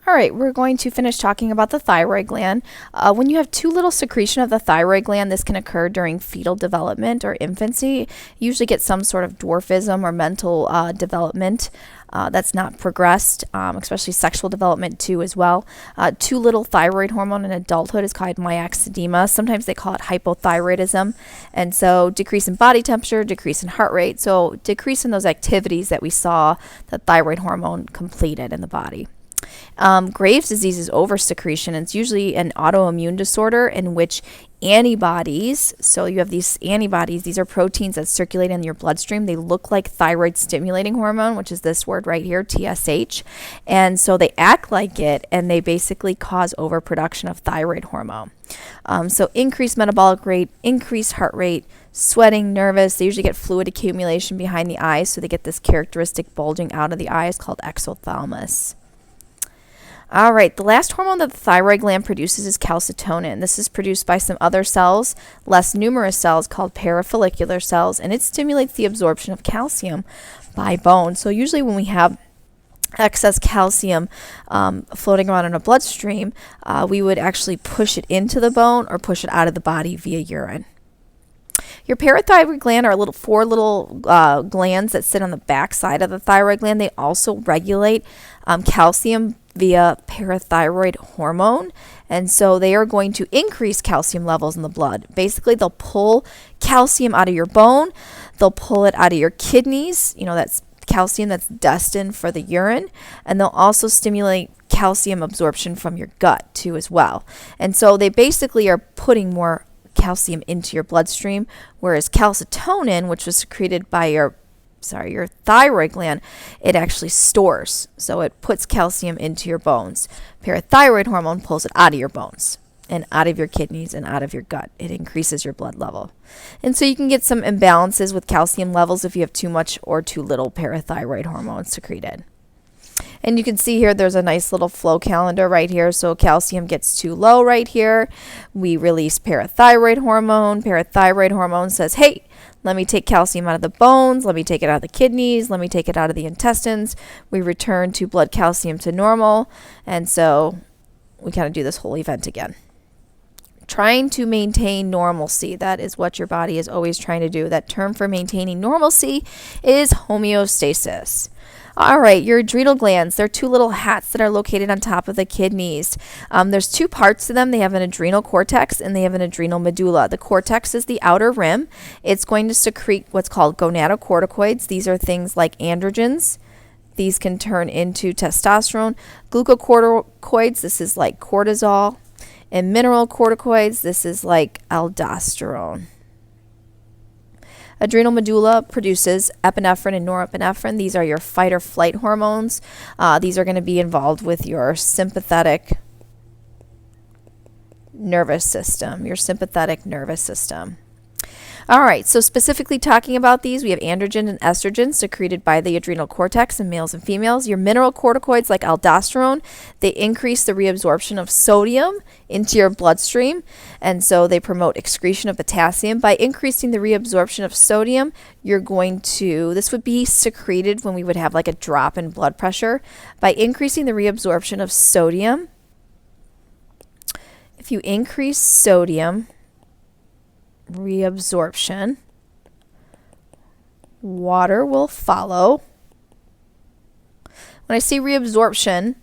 All right, we're going to finish talking about the thyroid gland. When you have too little secretion of the thyroid gland, this can occur during fetal development or infancy. You usually get some sort of dwarfism or mental development that's not progressed, especially sexual development too as well. Too little thyroid hormone in adulthood is called myxedema. Sometimes they call it hypothyroidism. And so decrease in body temperature, decrease in heart rate. So decrease in those activities that we saw the thyroid hormone completed in the body. Graves' disease is oversecretion. It's usually an autoimmune disorder in which antibodies, so you have these antibodies, these are proteins that circulate in your bloodstream. They look like thyroid stimulating hormone, which is this word right here, TSH. And so they act like it, and they basically cause overproduction of thyroid hormone. So increased metabolic rate, increased heart rate, sweating, nervous. They usually get fluid accumulation behind the eyes, so they get this characteristic bulging out of the eyes called exophthalmos. All right, the last hormone that the thyroid gland produces is calcitonin. This is produced by some other cells, less numerous cells called parafollicular cells, and it stimulates the absorption of calcium by bone. So usually when we have excess calcium floating around in a bloodstream, we would actually push it into the bone or push it out of the body via urine. Your parathyroid gland are four little glands that sit on the back side of the thyroid gland. They also regulate calcium via parathyroid hormone, and so they are going to increase calcium levels in the blood. Basically, they'll pull calcium out of your bone, they'll pull it out of your kidneys, that's calcium that's destined for the urine, and they'll also stimulate calcium absorption from your gut too as well. And so they basically are putting more calcium into your bloodstream, whereas calcitonin, which was secreted by your thyroid gland, it actually stores. So it puts calcium into your bones. Parathyroid hormone pulls it out of your bones and out of your kidneys and out of your gut. It increases your blood level. And so you can get some imbalances with calcium levels if you have too much or too little parathyroid hormone secreted. And you can see here there's a nice little flow calendar right here. So calcium gets too low right here. We release parathyroid hormone. Parathyroid hormone says, hey, let me take calcium out of the bones. Let me take it out of the kidneys. Let me take it out of the intestines. We return to blood calcium to normal. And so we kind of do this whole event again. Trying to maintain normalcy. That is what your body is always trying to do. That term for maintaining normalcy is homeostasis. All right, your adrenal glands, they're two little hats that are located on top of the kidneys. There's two parts to them. They have an adrenal cortex and they have an adrenal medulla. The cortex is the outer rim. It's going to secrete what's called gonatocorticoids. These are things like androgens. These can turn into testosterone. Glucocorticoids, this is like cortisol. And mineralocorticoids, this is like aldosterone. Adrenal medulla produces epinephrine and norepinephrine. These are your fight or flight hormones. These are going to be involved with your sympathetic nervous system. All right, so specifically talking about these, we have androgen and estrogen secreted by the adrenal cortex in males and females. Your mineralocorticoids like aldosterone, they increase the reabsorption of sodium into your bloodstream, and so they promote excretion of potassium. By increasing the reabsorption of sodium, this would be secreted when we would have like a drop in blood pressure. By increasing the reabsorption of sodium, if you increase sodium reabsorption, water will follow. When I say reabsorption,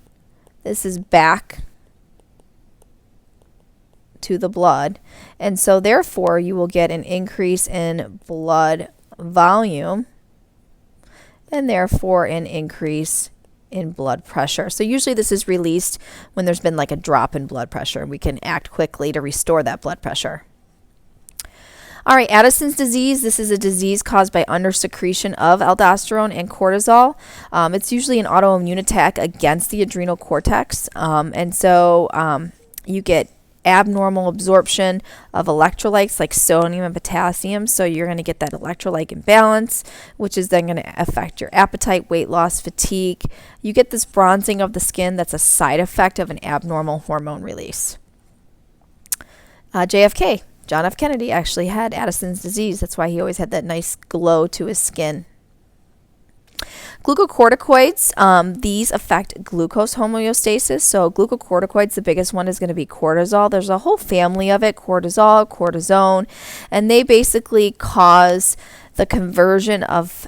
this is back to the blood, and so therefore you will get an increase in blood volume and therefore an increase in blood pressure. So usually this is released when there's been like a drop in blood pressure. We can act quickly to restore that blood pressure. All right, Addison's disease. This is a disease caused by undersecretion of aldosterone and cortisol. It's usually an autoimmune attack against the adrenal cortex. And so you get abnormal absorption of electrolytes like sodium and potassium. So you're going to get that electrolyte imbalance, which is then going to affect your appetite, weight loss, fatigue. You get this bronzing of the skin that's a side effect of an abnormal hormone release. JFK. John F. Kennedy actually had Addison's disease. That's why he always had that nice glow to his skin. Glucocorticoids, these affect glucose homeostasis. So glucocorticoids, the biggest one is going to be cortisol. There's a whole family of it, cortisol, cortisone, and they basically cause the conversion of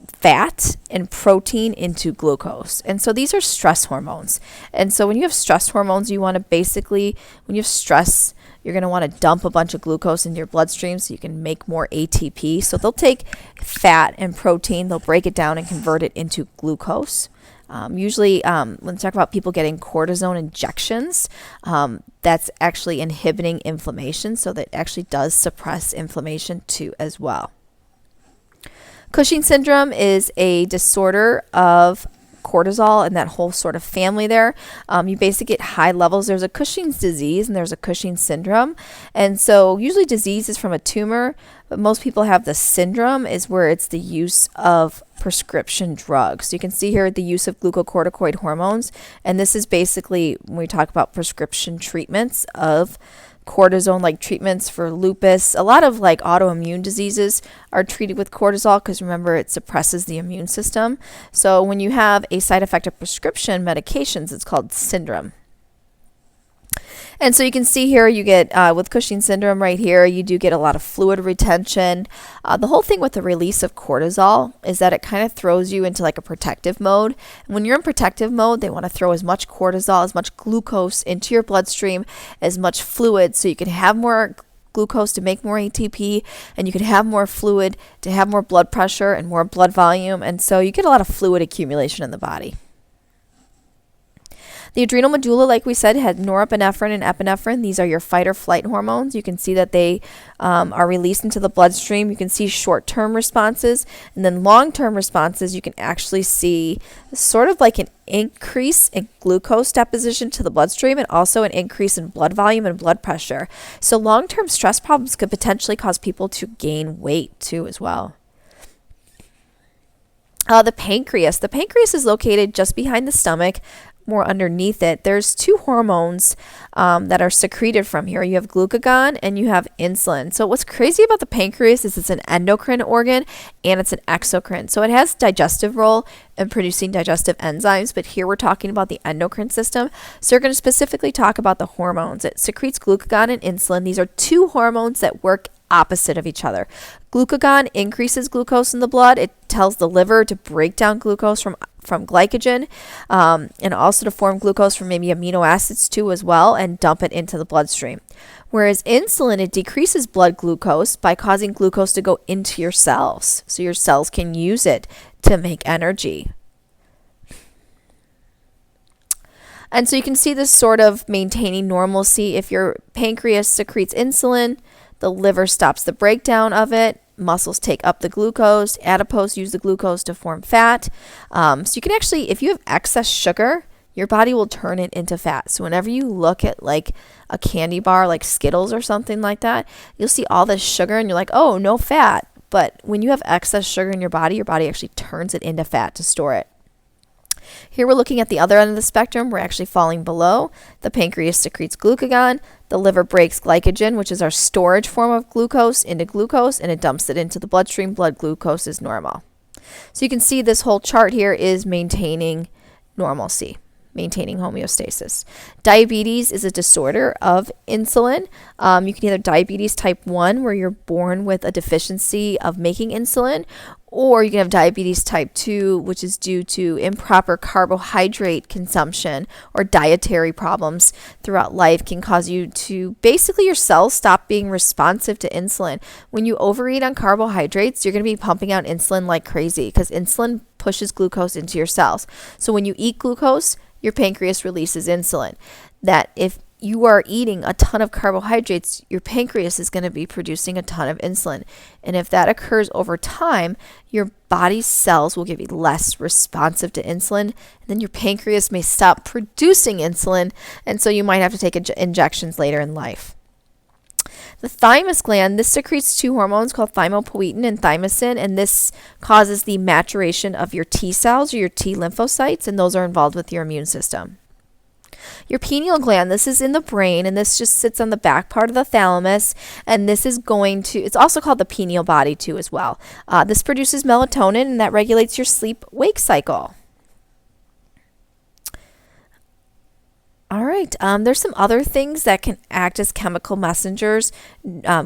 fat and protein into glucose. And so these are stress hormones. And so when you have stress hormones, you want to basically, when you have stress, you're going to want to dump a bunch of glucose into your bloodstream so you can make more ATP. So they'll take fat and protein, they'll break it down and convert it into glucose. Usually, when we talk about people getting cortisone injections, that's actually inhibiting inflammation. So that actually does suppress inflammation too as well. Cushing syndrome is a disorder of cortisol and that whole sort of family there. You basically get high levels. There's a Cushing's disease and there's a Cushing syndrome. And so usually disease is from a tumor, but most people have the syndrome is where it's the use of prescription drugs. So you can see here the use of glucocorticoid hormones. And this is basically when we talk about prescription treatments of cortisone, like treatments for lupus. A lot of like autoimmune diseases are treated with cortisol because remember it suppresses the immune system. So when you have a side effect of prescription medications, it's called syndrome. And so you can see here you get with Cushing syndrome right here, you do get a lot of fluid retention. The whole thing with the release of cortisol is that it kind of throws you into like a protective mode. And when you're in protective mode, they want to throw as much cortisol, as much glucose into your bloodstream, as much fluid so you can have more glucose to make more ATP and you can have more fluid to have more blood pressure and more blood volume. And so you get a lot of fluid accumulation in the body. The adrenal medulla, like we said, had norepinephrine and epinephrine. These are your fight or flight hormones. You can see that they are released into the bloodstream. You can see short-term responses. And then long-term responses, you can actually see sort of like an increase in glucose deposition to the bloodstream and also an increase in blood volume and blood pressure. So long-term stress problems could potentially cause people to gain weight too as well. The pancreas. The pancreas is located just behind the stomach, more underneath it. There's two hormones that are secreted from here. You have glucagon and you have insulin. So what's crazy about the pancreas is it's an endocrine organ and it's an exocrine. So it has digestive role in producing digestive enzymes, but here we're talking about the endocrine system. So we're going to specifically talk about the hormones. It secretes glucagon and insulin. These are two hormones that work opposite of each other. Glucagon increases glucose in the blood. It tells the liver to break down glucose from glycogen and also to form glucose from maybe amino acids too as well and dump it into the bloodstream. Whereas insulin, it decreases blood glucose by causing glucose to go into your cells so your cells can use it to make energy. And so you can see this sort of maintaining normalcy. If your pancreas secretes insulin, the liver stops the breakdown of it. Muscles take up the glucose. Adipose use the glucose to form fat. So you can actually, if you have excess sugar, your body will turn it into fat. So whenever you look at like a candy bar like Skittles or something like that, you'll see all this sugar and you're like, oh, no fat. But when you have excess sugar in your body actually turns it into fat to store it. Here we're looking at the other end of the spectrum. We're actually falling below. The pancreas secretes glucagon. The liver breaks glycogen, which is our storage form of glucose, into glucose, and it dumps it into the bloodstream. Blood glucose is normal. So you can see this whole chart here is maintaining normalcy, maintaining homeostasis. Diabetes is a disorder of insulin. You can either diabetes type 1, where you're born with a deficiency of making insulin, or you can have diabetes type 2, which is due to improper carbohydrate consumption or dietary problems throughout life can cause you to basically your cells stop being responsive to insulin. When you overeat on carbohydrates, you're going to be pumping out insulin like crazy because insulin pushes glucose into your cells. So when you eat glucose, your pancreas releases insulin. That if you are eating a ton of carbohydrates, your pancreas is going to be producing a ton of insulin. And if that occurs over time, your body's cells will be less responsive to insulin. And then your pancreas may stop producing insulin. And so you might have to take injections later in life. The thymus gland, this secretes two hormones called thymopoietin and thymosin, and this causes the maturation of your T cells or your T lymphocytes, and those are involved with your immune system. Your pineal gland, this is in the brain, and this just sits on the back part of the thalamus, and this is it's also called the pineal body too as well. This produces melatonin, and that regulates your sleep-wake cycle. All right, there's some other things that can act as chemical messengers,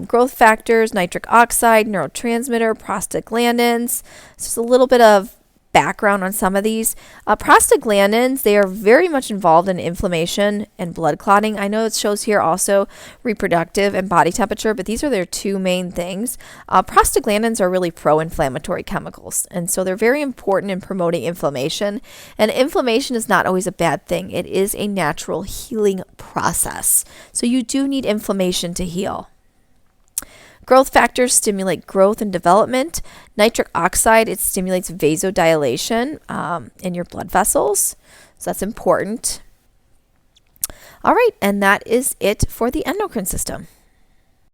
growth factors, nitric oxide, neurotransmitter, prostaglandins. So just a little bit of background on some of these. Prostaglandins, they are very much involved in inflammation and blood clotting. I know it shows here also reproductive and body temperature, but these are their two main things. Prostaglandins are really pro-inflammatory chemicals, and so they're very important in promoting inflammation. And inflammation is not always a bad thing. It is a natural healing process. So you do need inflammation to heal. Growth factors stimulate growth and development. Nitric oxide, it stimulates vasodilation in your blood vessels. So that's important. All right, and that is it for the endocrine system.